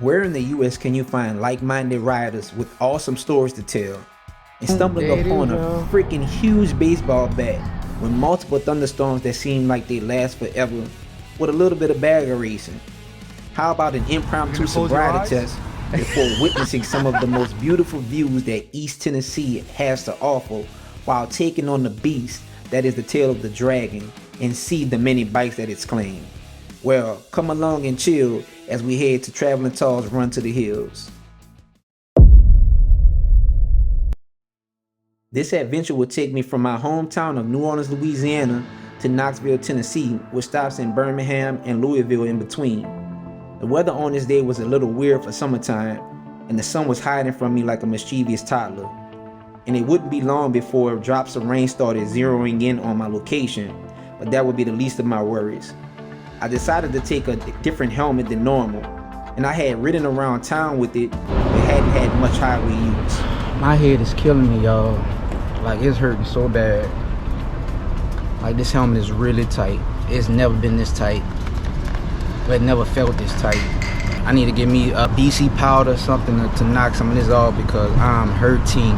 Where in the US can you find like-minded riders with awesome stories to tell? And stumbling upon a freaking huge baseball bat with multiple thunderstorms that seem like they last forever with a little bit of bagger racing. How about an impromptu sobriety test before witnessing some of the most beautiful views that East Tennessee has to offer while taking on the beast that is the tail of the dragon and see the many bites that it's claimed? Well, come along and chill as we head to Traveling Tall's Run to the Hills. This adventure will take me from my hometown of New Orleans, Louisiana to Knoxville, Tennessee, with stops in Birmingham and Louisville in between. The weather on this day was a little weird for summertime, and the sun was hiding from me like a mischievous toddler. And it wouldn't be long before drops of rain started zeroing in on my location, but that would be the least of my worries. I decided to take a different helmet than normal, and I had ridden around town with it, but hadn't had much highway use. My head is killing me, y'all. Like, it's hurting so bad. Like, this helmet is really tight. It's never been this tight. But it never felt this tight. I need to get me a BC powder or something to knock some of this off because I'm hurting.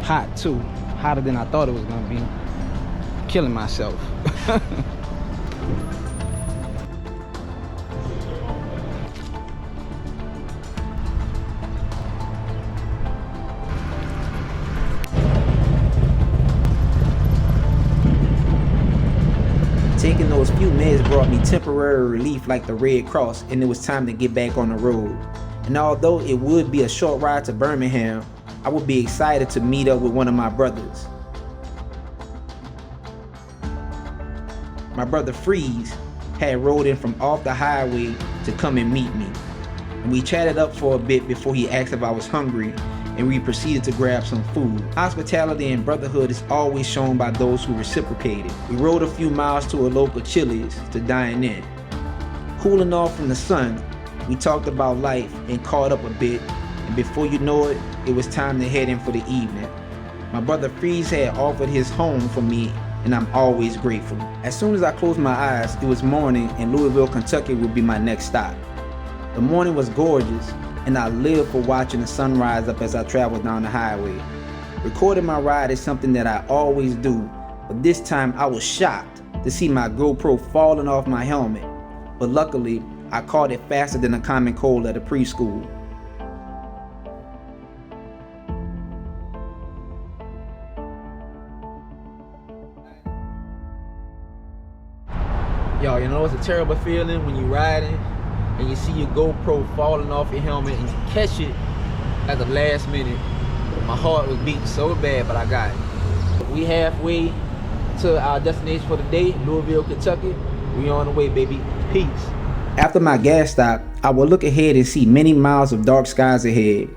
Hot too. Hotter than I thought it was gonna be. Killing myself. Taking those few meds brought me temporary relief like the Red Cross, and it was time to get back on the road. And although it would be a short ride to Birmingham, I would be excited to meet up with one of my brothers. My brother Freeze had rode in from off the highway to come and meet me. And we chatted up for a bit before he asked if I was hungry, and we proceeded to grab some food. Hospitality and brotherhood is always shown by those who reciprocated. We rode a few miles to a local Chili's to dine in. Cooling off from the sun, we talked about life and caught up a bit, and before you know it, it was time to head in for the evening. My brother Freeze had offered his home for me, and I'm always grateful. As soon as I closed my eyes, it was morning, and Louisville, Kentucky would be my next stop. The morning was gorgeous, and I lived for watching the sun rise up as I traveled down the highway. Recording my ride is something that I always do, but this time I was shocked to see my GoPro falling off my helmet. But luckily, I caught it faster than a common cold at a preschool. Y'all, you know it's a terrible feeling when you're riding and you see your GoPro falling off your helmet and you catch it at the last minute. My heart was beating so bad, but I got it. We halfway to our destination for the day, Louisville, Kentucky. We on the way, baby. Peace. After my gas stop, I would look ahead and see many miles of dark skies ahead.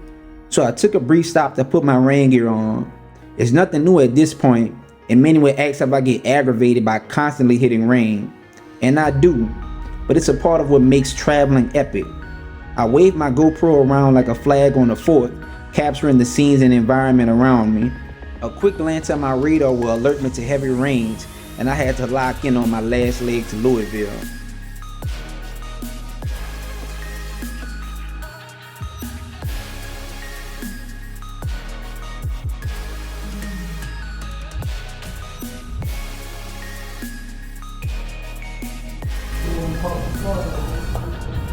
So I took a brief stop to put my rain gear on. It's nothing new at this point, and many would ask if I get aggravated by constantly hitting rain. And I do, but it's a part of what makes traveling epic. I wave my GoPro around like a flag on the fort, capturing the scenes and environment around me. A quick glance at my radar will alert me to heavy rains, and I had to lock in on my last leg to Louisville.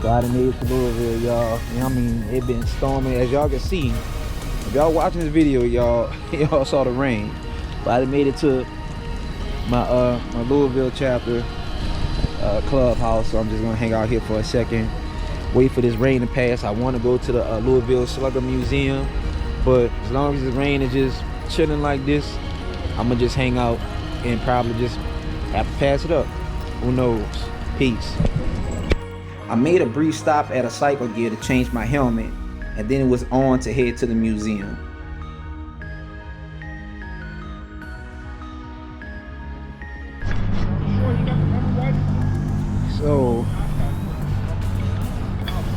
So I done made it to Louisville, y'all. You know what I mean? It been storming, as y'all can see. If y'all watching this video, y'all saw the rain. But I done made it to my my Louisville chapter clubhouse. So I'm just gonna hang out here for a second, wait for this rain to pass. I want to go to the Louisville Slugger Museum, but as long as the rain is just chilling like this, I'm gonna just hang out and probably just have to pass it up. Who knows? Peace. I made a brief stop at a cycle gear to change my helmet, and then it was on to head to the museum. So,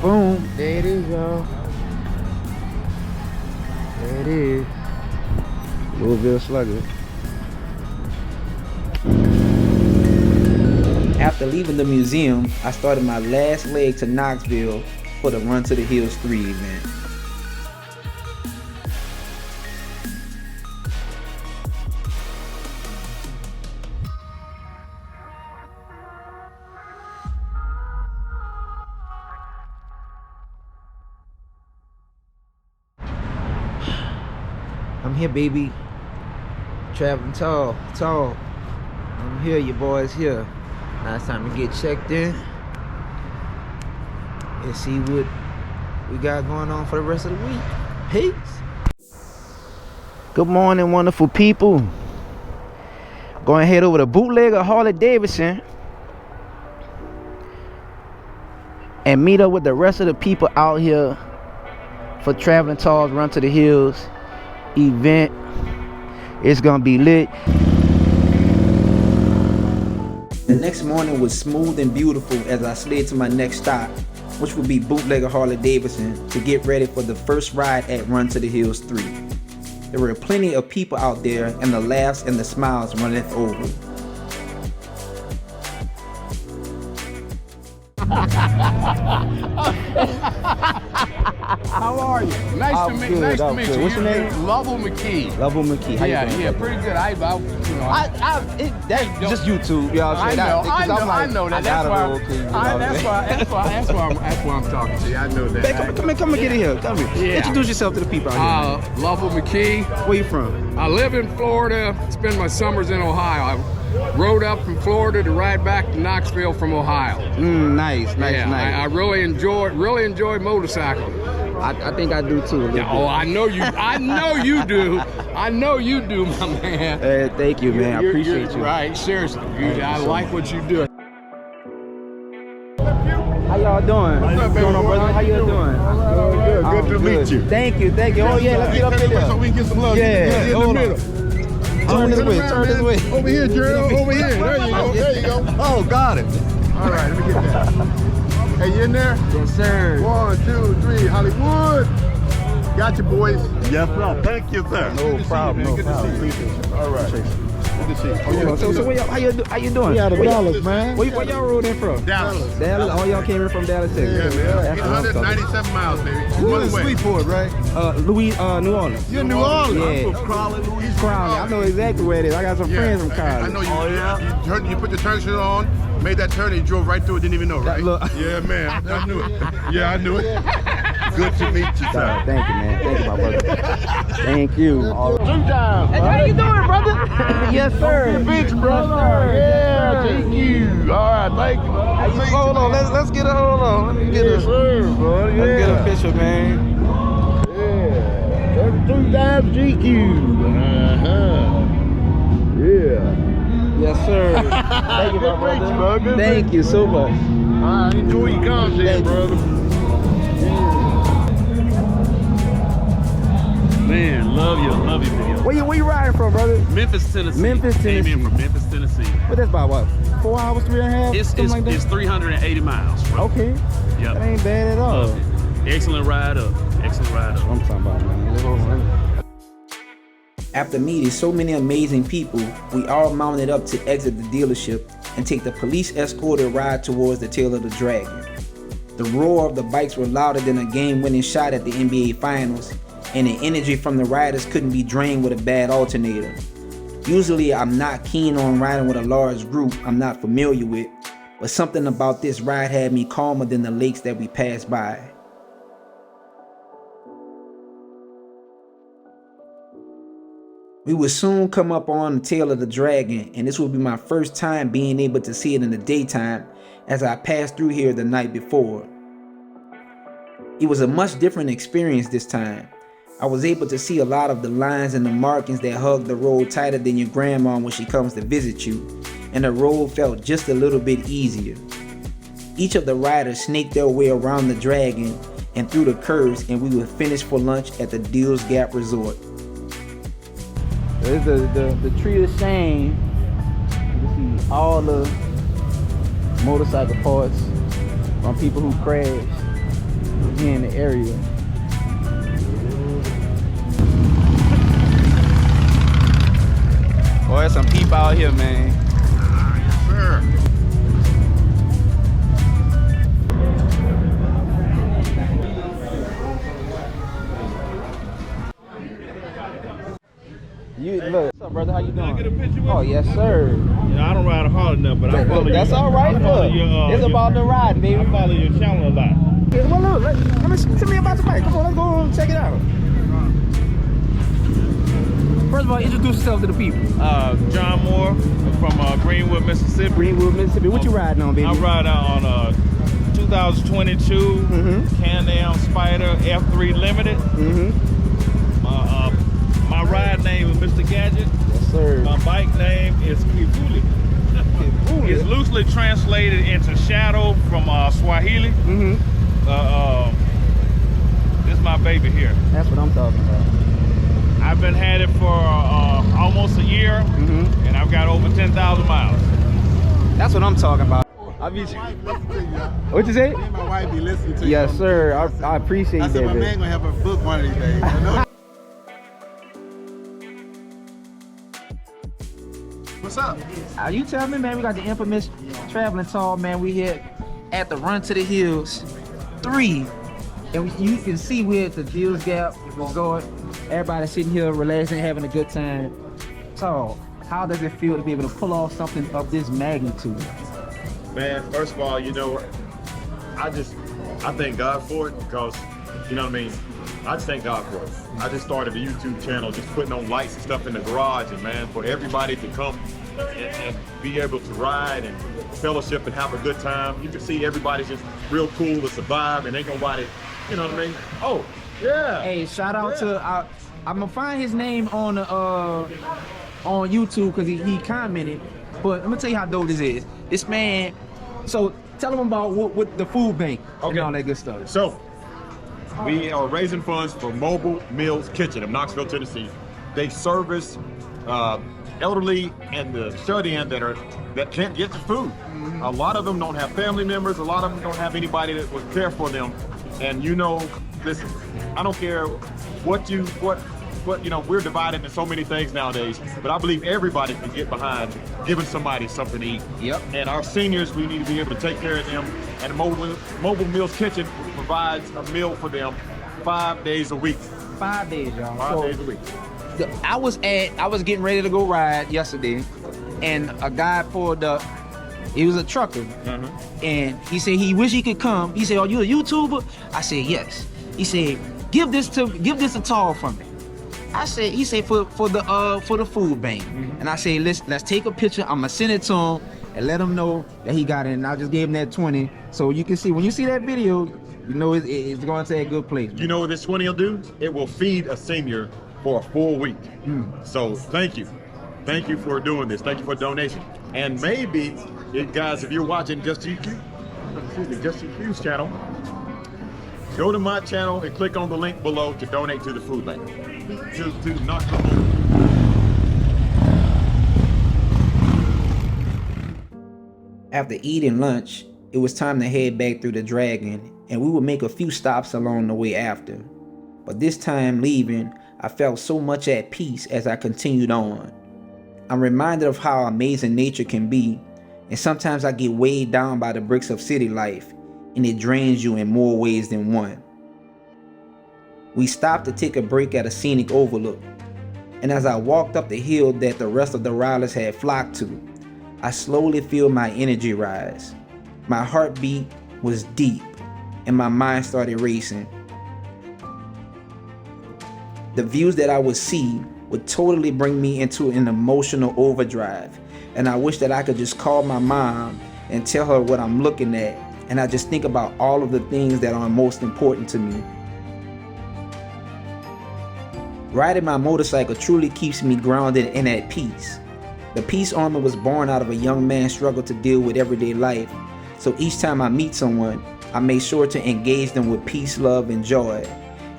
boom, there it is, y'all. There it is. Louisville Slugger. After leaving the museum, I started my last leg to Knoxville for the Run to the Hills 3 event. I'm here, baby. Traveling tall. I'm here, your boy's here. Now it's time to get checked in and see what we got going on for the rest of the week. Peace. Good morning, wonderful people. Going to head over to Bootlegger Harley Davidson and meet up with the rest of the people out here for Traveling Tall's Run to the Hills event. It's gonna be lit. The next morning was smooth and beautiful as I slid to my next stop, which would be Bootlegger Harley Davidson, to get ready for the first ride at Run to the Hills 3. There were plenty of people out there, and the laughs and the smiles runneth over. How are you? Nice to meet you. What's your name? Lovell McKee. Lovell McKee. How you doing? Yeah, pretty good. That's just YouTube. You know what I'm saying? I know that. That's why I'm talking to you. I know that. Man, come and get in here. Come here. Yeah. Introduce yourself to the people out here. Lovell McKee. Where you from? I live in Florida. Spend my summers in Ohio. I rode up from Florida to ride back to Knoxville from Ohio. Nice. I really enjoy motorcycling. I think I do too. Yeah, I know you. I know you do. I know you do, my man. Hey, thank you, man. I appreciate you. Right, seriously. I like what you do. How y'all doing? What's going on, brother? How you doing? Good to meet you. Thank you. Oh yeah, let's get up in there. So we can get some love. Yeah, in the middle. Turn this way. Over here, Gerald. Over here. There you go. Oh, got it. All right, let me get that. Hey, you in there? Yes, sir. 1, 2, 3, Hollywood. Got you, boys. Yes, sir. Thank you, sir. No problem. Good to see you. All right. Good to see you. So how you doing? We out of Dallas, man. Where y'all rode in from? Dallas. All y'all came in from Dallas, Texas. Yeah, man. That's what I'm talking 197 miles, baby. You in Sweetport, right? New Orleans. You're in New Orleans? Yeah. I'm from Crowley, Louisiana. Crowley. I know exactly where it is. I got some friends from Crowley. I know you. You put the turn signal on, made that turn, and you drove right through it. Didn't even know, right? Yeah, man. I knew it. Yeah, I knew it. Good to meet you, sir. Thank you, man. Thank you, my brother. Thank you. 2 times. Hey, how you doing, brother? Yes, sir. Beach, brother. Yeah, thank you. All right, thank you. Hold on, let's get a hold on. Let me get Yes, sir, bro. Yeah. Let's get a picture, man. Yeah. 2 times GQ. Yeah. Yes, sir. Thank you, my brother. Thank you so much. I enjoy your content, brother. Man, love your video. Where you riding from, brother? Memphis, Tennessee. Memphis, Came in Tennessee. from Memphis, Tennessee. But that's about what? 4 hours, 3.5? It's like that? 380 miles. Bro. Okay. Yep. That ain't bad at all. Love it. Excellent ride up. Excellent ride up. I'm talking about, man. After meeting so many amazing people, we all mounted up to exit the dealership and take the police escorted ride towards the tail of the dragon. The roar of the bikes were louder than a game-winning shot at the NBA Finals, and the energy from the riders couldn't be drained with a bad alternator. Usually I'm not keen on riding with a large group I'm not familiar with, but something about this ride had me calmer than the lakes that we passed by. We would soon come up on the tail of the dragon, and this would be my first time being able to see it in the daytime as I passed through here the night before. It was a much different experience this time. I was able to see a lot of the lines and the markings that hug the road tighter than your grandma when she comes to visit you, and the road felt just a little bit easier. Each of the riders snaked their way around the dragon and through the curves, and we would finish for lunch at the Deals Gap Resort. There's the tree of shame. You can see all the motorcycle parts from people who crashed here in the area. Boy, there's some people out here, man. Yes, sir. Oh, yes, sir. You know, I don't ride a Harley enough, but I follow you. That's all right, look. It's about the ride, baby. I follow your channel a lot. Yeah, well, look, let me tell me about the bike. Come on, let's go check it out. First of all, introduce yourself to the people. John Moore from Greenwood, Mississippi. Greenwood, Mississippi. What you riding on, baby? I'm riding on 2022 Can-Am Spider F3 Limited. My ride name is Mr. Gadget. Yes, sir. My bike name is Kivuli. It's loosely translated into shadow from Swahili. This is my baby here. That's what I'm talking about. I've been had it for almost a year, and I've got over 10,000 miles. That's what I'm talking about. What you say? Me and my wife be listening to you. Yes, sir. I appreciate I that. said my man gonna have a book one of these days. I know. What's up? You tell me, man, we got the infamous traveling tall, man. We here at the Run to the Hills 3. And you can see we're at the Hills Gap Resort. Everybody sitting here relaxing, having a good time. So, how does it feel to be able to pull off something of this magnitude? Man, first of all, you know, I thank God for it because, you know what I mean? I just thank God for it. I just started a YouTube channel, just putting on lights and stuff in the garage, and man, for everybody to come and be able to ride and fellowship and have a good time. You can see everybody's just real cool to survive, and ain't nobody, you know what I mean? Oh, yeah. Hey, shout out to, I'm gonna find his name on YouTube because he commented, but I'm gonna tell you how dope this is. This man, so tell him about what the food bank and all that good stuff. So, we are raising funds for Mobile Meals Kitchen of Knoxville, Tennessee. They service elderly and the shut-in that can't get the food. A lot of them don't have family members. A lot of them don't have anybody that would care for them. And you know, listen, I don't care what you know, we're divided in so many things nowadays, but I believe everybody can get behind giving somebody something to eat. Yep. And our seniors, we need to be able to take care of them. And the Mobile Meals Kitchen provides a meal for them 5 days a week. 5 days, y'all. 5 days a week. I was getting ready to go ride yesterday, and a guy pulled up. He was a trucker, and he said he wished he could come. He said, "Are you a YouTuber?" I said, "Yes." He said, give this a tall for me." He said for the food bank, and I said, let's take a picture. I'm gonna send it to him and let him know that he got it. And I just gave him that 20, so you can see when you see that video, you know it's going to a good place. You know what this 20 will do? It will feed a senior for a full week. So thank you for doing this. Thank you for the donation. And maybe, guys, if you're watching Just GQ's channel, go to my channel and click on the link below to donate to the food bank. To Knoxville. After eating lunch, it was time to head back through the Dragon, and we would make a few stops along the way after. But this time leaving, I felt so much at peace as I continued on. I'm reminded of how amazing nature can be, and sometimes I get weighed down by the bricks of city life, and it drains you in more ways than one. We stopped to take a break at a scenic overlook, and as I walked up the hill that the rest of the riders had flocked to, I slowly feel my energy rise. My heartbeat was deep, and my mind started racing. The views that I would see would totally bring me into an emotional overdrive, and I wish that I could just call my mom and tell her what I'm looking at, and I just think about all of the things that are most important to me. Riding my motorcycle truly keeps me grounded and at peace. The peace armor was born out of a young man's struggle to deal with everyday life, so each time I meet someone, I make sure to engage them with peace, love, and joy.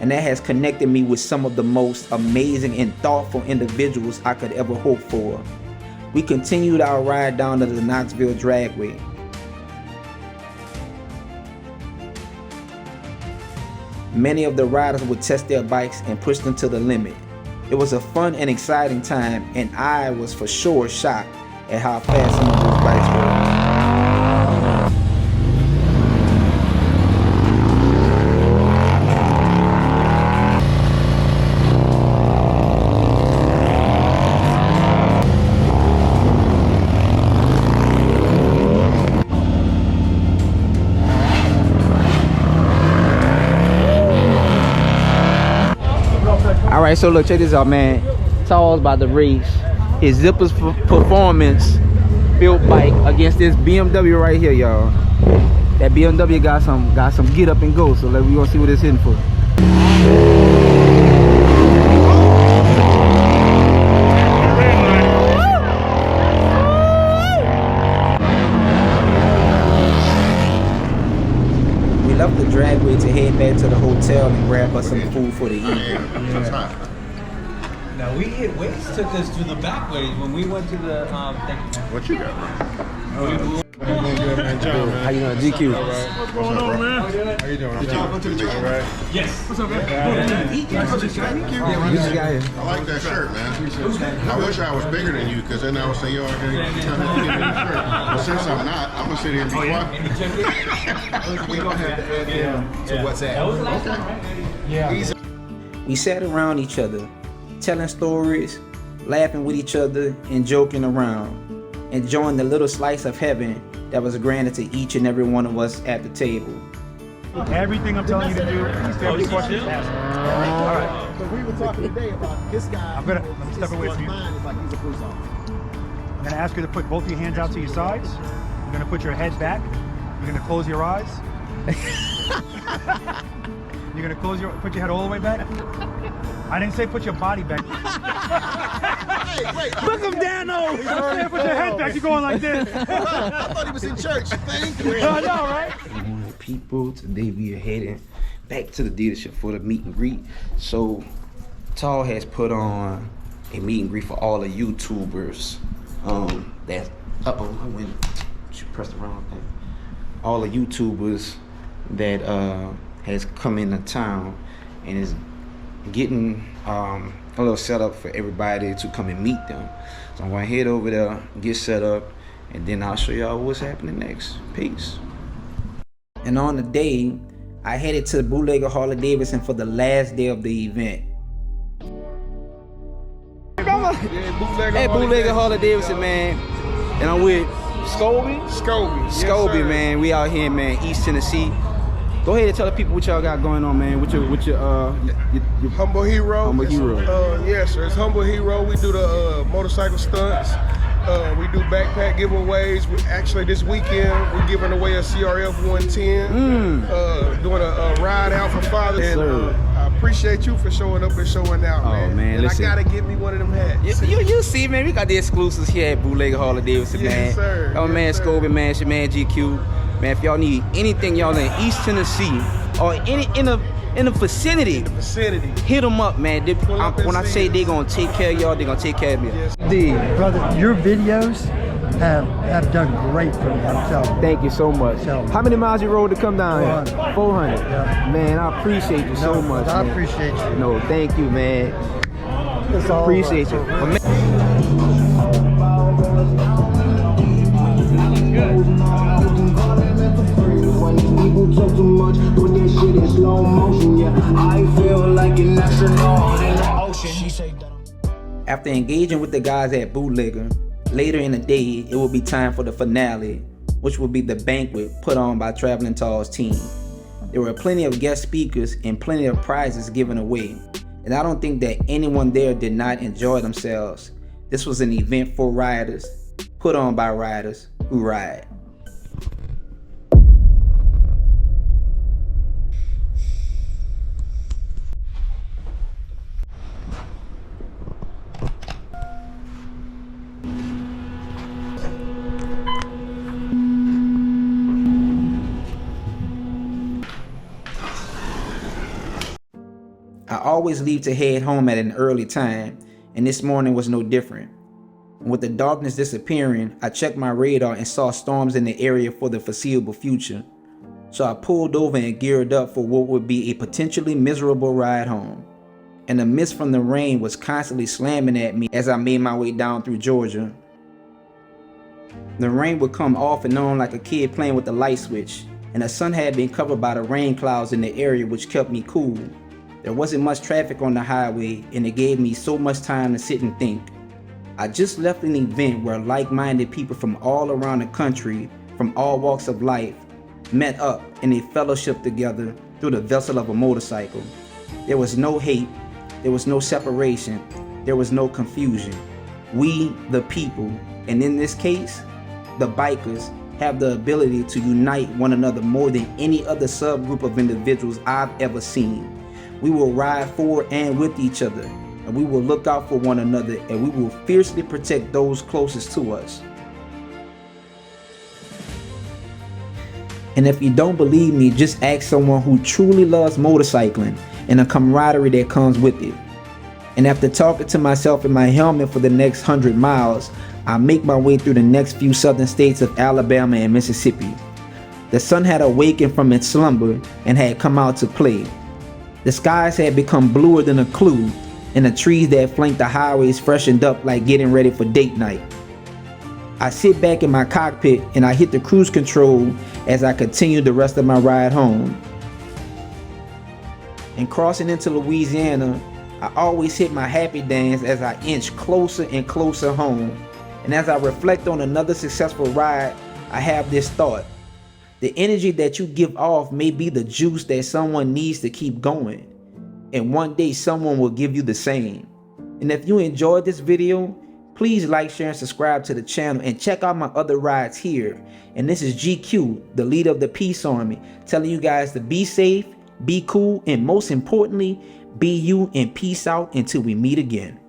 And that has connected me with some of the most amazing and thoughtful individuals I could ever hope for. We continued our ride down to the Knoxville Dragway. Many of the riders would test their bikes and push them to the limit. It was a fun and exciting time, and I was for sure shocked at how fast some of those bikes were. right, so look, check this out, man. Tall's about to race his Zippers Performance built bike against this BMW right here, y'all. That BMW got some get up and go. So we gonna see what it's hitting for. We left the dragway to head back to the hotel and grab us some food for the evening. Now Waze took us to the back ways when we went to the What you got? How you doing, GQ? What's going on, man? How you doing? Did you go to the meeting? Yes. What's up, man? I like that shirt, man. I wish I was bigger than you, because then I would say, yo, okay, you trying to get me the shirt. But since I'm not, I'm gonna sit here and be quiet. we gonna have to add him to WhatsApp. Okay. We sat around each other, telling stories, laughing with each other, and joking around, enjoying the little slice of heaven that was granted to each and every one of us at the table. Everything I'm telling you to do, please do every question. Ask. All right. But we were talking today about this guy. Let me step away from you. Mine is like he's a police officer. I'm going to ask you to put both your hands out to your sides. You're going to put your head back. You're going to close your eyes. You're going to put your head all the way back. I didn't say put your body back. Hey, wait. Look him down, though. I said put your head back. You're going like this. I thought he was in church. Thank you. I know, right? Good morning, people. Today we are heading back to the dealership for the meet and greet. So Tall has put on a meet and greet for all the YouTubers. That's I went. She pressed the wrong thing. All the YouTubers that has come into town and is getting a little setup for everybody to come and meet them. So I'm gonna head over there, get set up, and then I'll show y'all what's happening next. Peace. And on the day, I headed to Bootlegger Harley Davidson for the last day of the event. Hey, Bootlegger Harley Davidson, man. And I'm with Scobie, man. We out here, man, East Tennessee. Go ahead and tell the people what y'all got going on, man. With your Humble Hero. Yes, sir. It's Humble Hero. We do the motorcycle stunts. We do backpack giveaways. Actually, this weekend we're giving away a CRF 110. Doing a ride out for Father's Day. I appreciate you for showing up and showing out, man. Oh, man, and listen. I gotta get me one of them hats. You see, man, we got the exclusives here at Bootlegger Harley Davidson, man. Yes, sir. Oh, man, Scobie, man, it's your man GQ. Man, if y'all need anything, y'all in East Tennessee or in the vicinity, hit them up, man. When I say they gonna take care of y'all, they gonna take care of me. Yes. Brother, your videos have done great for me, I'm telling you. Thank you so much. How many miles you rode to come down here? 400. Yeah. Man, I appreciate you so much. I man. appreciate you. No, thank you, man. It's all Appreciate right. you. After engaging with the guys at Bootlegger, later in the day, it will be time for the finale, which will be the banquet put on by Traveling Tall's team. There were plenty of guest speakers and plenty of prizes given away, and I don't think that anyone there did not enjoy themselves. This was an event for riders, put on by riders who ride. I always leave to head home at an early time, and this morning was no different. With the darkness disappearing, I checked my radar and saw storms in the area for the foreseeable future. So I pulled over and geared up for what would be a potentially miserable ride home. And the mist from the rain was constantly slamming at me as I made my way down through Georgia. The rain would come off and on like a kid playing with the light switch, and the sun had been covered by the rain clouds in the area, which kept me cool. There wasn't much traffic on the highway, and it gave me so much time to sit and think. I just left an event where like-minded people from all around the country, from all walks of life, met up and they fellowship together through the vessel of a motorcycle. There was no hate, There was no separation. There was no confusion. We, the people, and in this case, the bikers, have the ability to unite one another more than any other subgroup of individuals I've ever seen. We will ride for and with each other, and we will look out for one another, and we will fiercely protect those closest to us. And if you don't believe me, just ask someone who truly loves motorcycling and the camaraderie that comes with it. And after talking to myself in my helmet for the next 100 miles, I make my way through the next few southern states of Alabama and Mississippi. The sun had awakened from its slumber and had come out to play. The skies had become bluer than a clue, and the trees that flanked the highways freshened up like getting ready for date night. I sit back in my cockpit and I hit the cruise control as I continue the rest of my ride home. And crossing into Louisiana, I always hit my happy dance as I inch closer and closer home. And as I reflect on another successful ride, I have this thought. The energy that you give off may be the juice that someone needs to keep going. And one day someone will give you the same. And if you enjoyed this video, please like, share, and subscribe to the channel and check out my other rides here. And this is GQ, the leader of the Peace Army, telling you guys to be safe, be cool, and most importantly, be you and peace out until we meet again.